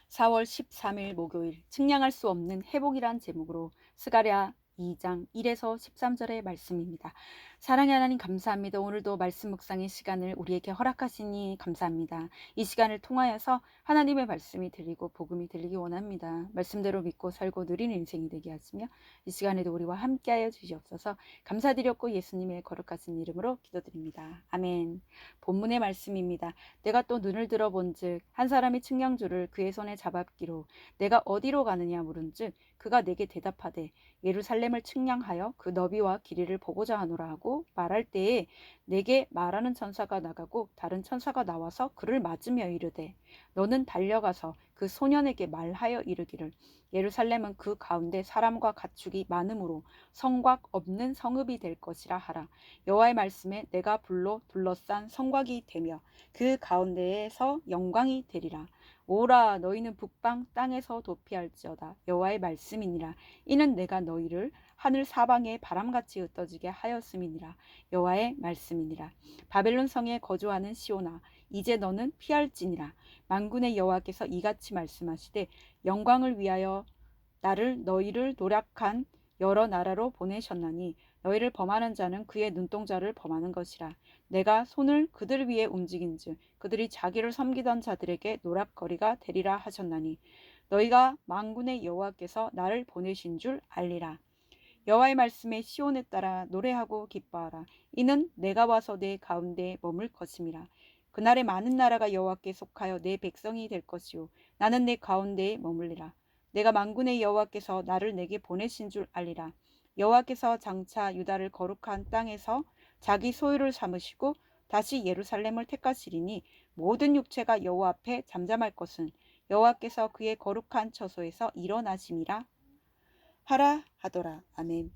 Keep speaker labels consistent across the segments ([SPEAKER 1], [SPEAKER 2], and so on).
[SPEAKER 1] 4월 13일 목요일 측량할 수 없는 회복이란 제목으로 스가랴 2장 1에서 13절의 말씀입니다. 사랑의 하나님 감사합니다. 오늘도 말씀 묵상의 시간을 우리에게 허락하시니 감사합니다. 이 시간을 통하여서 하나님의 말씀이 들리고 복음이 들리기 원합니다. 말씀대로 믿고 살고 누리는 인생이 되게 하시며 이 시간에도 우리와 함께하여 주시옵소서. 감사드렸고 예수님의 거룩하신 이름으로 기도드립니다. 아멘. 본문의 말씀입니다. 내가 또 눈을 들어본즉 한 사람이 측량줄을 그의 손에 잡았기로 내가 어디로 가느냐 물은즉 그가 내게 대답하되 예루살렘을 측량하여 그 너비와 길이를 보고자 하노라 하고 말할 때에 내게 말하는 천사가 나가고 다른 천사가 나와서 그를 맞으며 이르되 너는 달려가서 그 소년에게 말하여 이르기를 예루살렘은 그 가운데 사람과 가축이 많으므로 성곽 없는 성읍이 될 것이라 하라. 여호와의 말씀에 내가 불로 둘러싼 성곽이 되며 그 가운데에서 영광이 되리라. 오라 너희는 북방 땅에서 도피할지어다. 여호와의 말씀이니라. 이는 내가 너희를 하늘 사방에 바람같이 흩어지게 하였음이니라. 여호와의 말씀이니라. 바벨론 성에 거주하는 시온아 이제 너는 피할지니라. 만군의 여호와께서 이같이 말씀하시되 영광을 위하여 나를 너희를 노력한 여러 나라로 보내셨나니 너희를 범하는 자는 그의 눈동자를 범하는 것이라. 내가 손을 그들 위에 움직인즉 그들이 자기를 섬기던 자들에게 노략거리가 되리라 하셨나니 너희가 만군의 여호와께서 나를 보내신 줄 알리라. 여호와의 말씀에 시온에 따라 노래하고 기뻐하라. 이는 내가 와서 내 가운데에 머물 것임이라. 그날에 많은 나라가 여호와께 속하여 내 백성이 될 것이요 나는 내 가운데에 머물리라. 내가 만군의 여호와께서 나를 내게 보내신 줄 알리라. 여호와께서 장차 유다를 거룩한 땅에서 자기 소유를 삼으시고 다시 예루살렘을 택하시리니 모든 육체가 여호와 앞에 잠잠할 것은 여호와께서 그의 거룩한 처소에서 일어나심이라 하라 하더라. 아멘.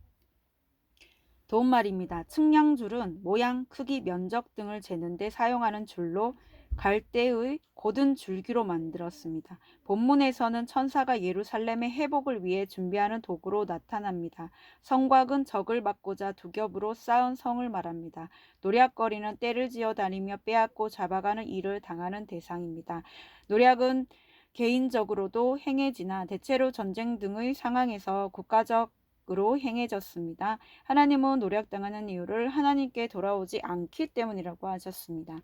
[SPEAKER 1] 도움말입니다. 측량줄은 모양, 크기, 면적 등을 재는 데 사용하는 줄로 갈대의 곧은 줄기로 만들었습니다. 본문에서는 천사가 예루살렘의 회복을 위해 준비하는 도구로 나타납니다. 성곽은 적을 막고자 두 겹으로 쌓은 성을 말합니다. 노략거리는 떼를 지어 다니며 빼앗고 잡아가는 일을 당하는 대상입니다. 노략은 개인적으로도 행해지나 대체로 전쟁 등의 상황에서 국가적으로 행해졌습니다. 하나님은 노략당하는 이유를 하나님께 돌아오지 않기 때문이라고 하셨습니다.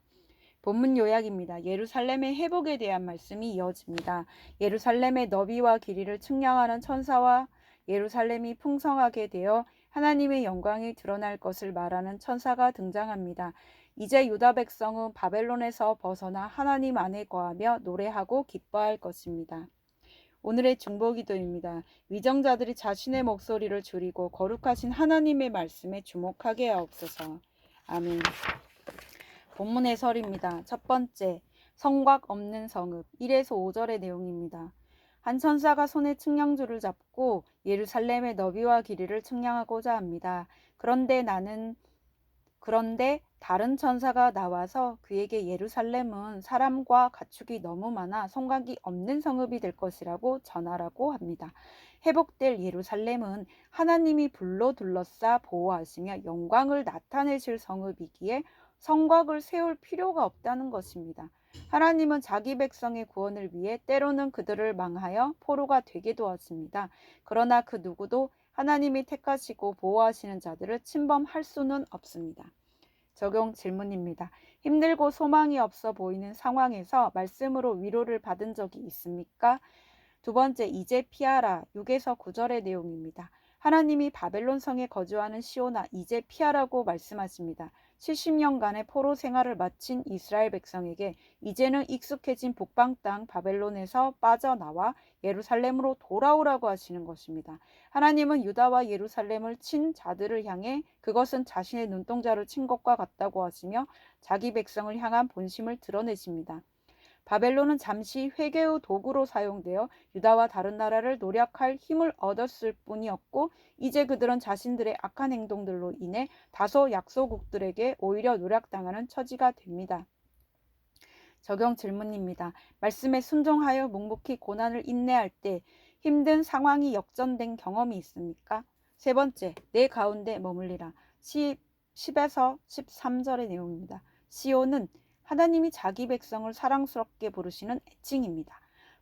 [SPEAKER 1] 본문 요약입니다. 예루살렘의 회복에 대한 말씀이 이어집니다. 예루살렘의 너비와 길이를 측량하는 천사와 예루살렘이 풍성하게 되어 하나님의 영광이 드러날 것을 말하는 천사가 등장합니다. 이제 유다 백성은 바벨론에서 벗어나 하나님 안에 거하며 노래하고 기뻐할 것입니다. 오늘의 중보기도입니다. 위정자들이 자신의 목소리를 줄이고 거룩하신 하나님의 말씀에 주목하게 하옵소서. 아멘. 본문 해설입니다. 첫 번째, 성곽 없는 성읍 1에서 5절의 내용입니다. 한 천사가 손에 측량줄을 잡고 예루살렘의 너비와 길이를 측량하고자 합니다. 그런데 다른 천사가 나와서 그에게 예루살렘은 사람과 가축이 너무 많아 성곽이 없는 성읍이 될 것이라고 전하라고 합니다. 회복될 예루살렘은 하나님이 불로 둘러싸 보호하시며 영광을 나타내실 성읍이기에 성곽을 세울 필요가 없다는 것입니다. 하나님은 자기 백성의 구원을 위해 때로는 그들을 망하여 포로가 되게 도왔습니다. 그러나 그 누구도 하나님이 택하시고 보호하시는 자들을 침범할 수는 없습니다. 적용 질문입니다. 힘들고 소망이 없어 보이는 상황에서 말씀으로 위로를 받은 적이 있습니까? 두 번째, 이제 피하라 6에서 9절의 내용입니다. 하나님이 바벨론 성에 거주하는 시온아 이제 피하라고 말씀하십니다. 70년간의 포로 생활을 마친 이스라엘 백성에게 이제는 익숙해진 북방 땅 바벨론에서 빠져나와 예루살렘으로 돌아오라고 하시는 것입니다. 하나님은 유다와 예루살렘을 친 자들을 향해 그것은 자신의 눈동자를 친 것과 같다고 하시며 자기 백성을 향한 본심을 드러내십니다. 바벨론은 잠시 회개의 도구로 사용되어 유다와 다른 나라를 노략할 힘을 얻었을 뿐이었고 이제 그들은 자신들의 악한 행동들로 인해 다소 약소국들에게 오히려 노략당하는 처지가 됩니다. 적용 질문입니다. 말씀에 순종하여 묵묵히 고난을 인내할 때 힘든 상황이 역전된 경험이 있습니까? 세 번째, 내 가운데 머물리라 10에서 13절의 내용입니다. 시온은 하나님이 자기 백성을 사랑스럽게 부르시는 애칭입니다.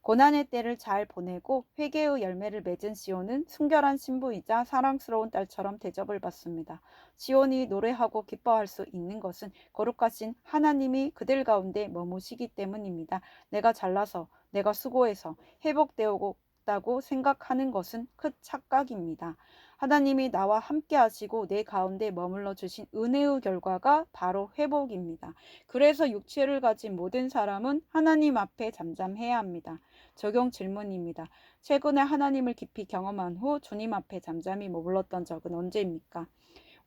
[SPEAKER 1] 고난의 때를 잘 보내고 회개의 열매를 맺은 시온은 순결한 신부이자 사랑스러운 딸처럼 대접을 받습니다. 시온이 노래하고 기뻐할 수 있는 것은 거룩하신 하나님이 그들 가운데 머무시기 때문입니다. 내가 잘나서, 내가 수고해서 회복되었다고 생각하는 것은 큰 착각입니다. 하나님이 나와 함께 하시고 내 가운데 머물러 주신 은혜의 결과가 바로 회복입니다. 그래서 육체를 가진 모든 사람은 하나님 앞에 잠잠해야 합니다. 적용 질문입니다. 최근에 하나님을 깊이 경험한 후 주님 앞에 잠잠히 머물렀던 적은 언제입니까?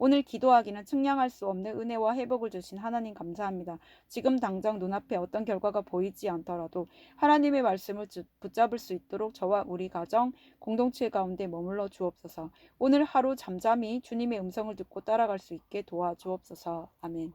[SPEAKER 1] 오늘 기도하기는 측량할 수 없는 은혜와 회복을 주신 하나님 감사합니다. 지금 당장 눈앞에 어떤 결과가 보이지 않더라도 하나님의 말씀을 붙잡을 수 있도록 저와 우리 가정, 공동체 가운데 머물러 주옵소서. 오늘 하루 잠잠히 주님의 음성을 듣고 따라갈 수 있게 도와주옵소서. 아멘.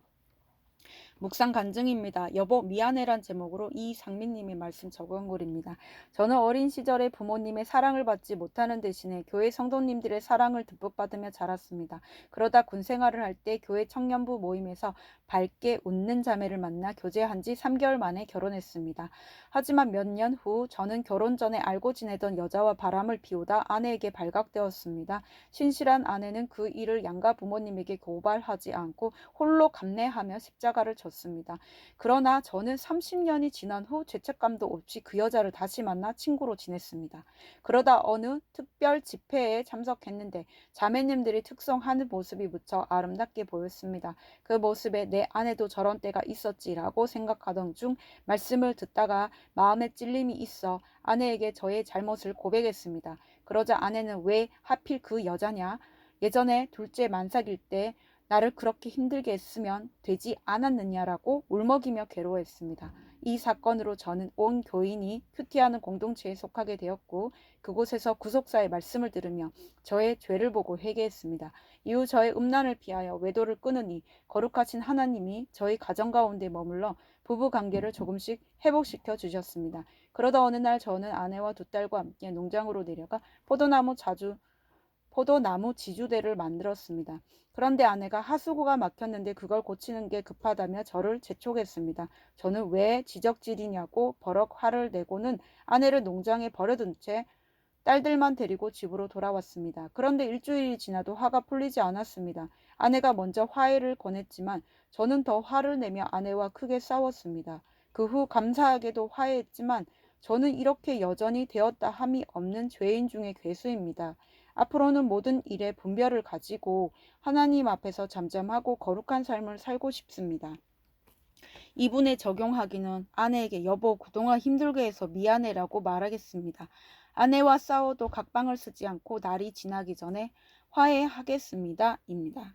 [SPEAKER 1] 묵상 간증입니다. 여보 미안해란 제목으로 이상민님의 말씀 적은글입니다. 저는 어린 시절에 부모님의 사랑을 받지 못하는 대신에 교회 성도님들의 사랑을 듬뿍 받으며 자랐습니다. 그러다 군 생활을 할 때 교회 청년부 모임에서 밝게 웃는 자매를 만나 교제한 지 3개월 만에 결혼했습니다. 하지만 몇 년 후 저는 결혼 전에 알고 지내던 여자와 바람을 피우다 아내에게 발각되었습니다. 신실한 아내는 그 일을 양가 부모님에게 고발하지 않고 홀로 감내하며 십자가를 졌습니다. 그러나 저는 30년이 지난 후 죄책감도 없이 그 여자를 다시 만나 친구로 지냈습니다. 그러다 어느 특별 집회에 참석했는데 자매님들이 특성하는 모습이 무척 아름답게 보였습니다. 그 모습에 내 안에도 저런 때가 있었지라고 생각하던 중 말씀을 듣다가 마음에 찔림이 있어 아내에게 저의 잘못을 고백했습니다. 그러자 아내는 왜 하필 그 여자냐? 예전에 둘째 만삭일 때 나를 그렇게 힘들게 했으면 되지 않았느냐라고 울먹이며 괴로워했습니다. 이 사건으로 저는 온 교인이 큐티하는 공동체에 속하게 되었고 그곳에서 구속사의 말씀을 들으며 저의 죄를 보고 회개했습니다. 이후 저의 음란을 피하여 외도를 끊으니 거룩하신 하나님이 저희 가정 가운데 머물러 부부관계를 조금씩 회복시켜 주셨습니다. 그러다 어느 날 저는 아내와 두 딸과 함께 농장으로 내려가 포도나무 지주대를 만들었습니다. 그런데 아내가 하수구가 막혔는데 그걸 고치는 게 급하다며 저를 재촉했습니다. 저는 왜 지적질이냐고 버럭 화를 내고는 아내를 농장에 버려둔 채 딸들만 데리고 집으로 돌아왔습니다. 그런데 일주일이 지나도 화가 풀리지 않았습니다. 아내가 먼저 화해를 권했지만 저는 더 화를 내며 아내와 크게 싸웠습니다. 그 후 감사하게도 화해했지만 저는 이렇게 여전히 되었다 함이 없는 죄인 중의 괴수입니다. 앞으로는 모든 일에 분별을 가지고 하나님 앞에서 잠잠하고 거룩한 삶을 살고 싶습니다. 이분에 적용하기는 아내에게 여보 그동안 힘들게 해서 미안해라고 말하겠습니다. 아내와 싸워도 각방을 쓰지 않고 날이 지나기 전에 화해하겠습니다. 입니다.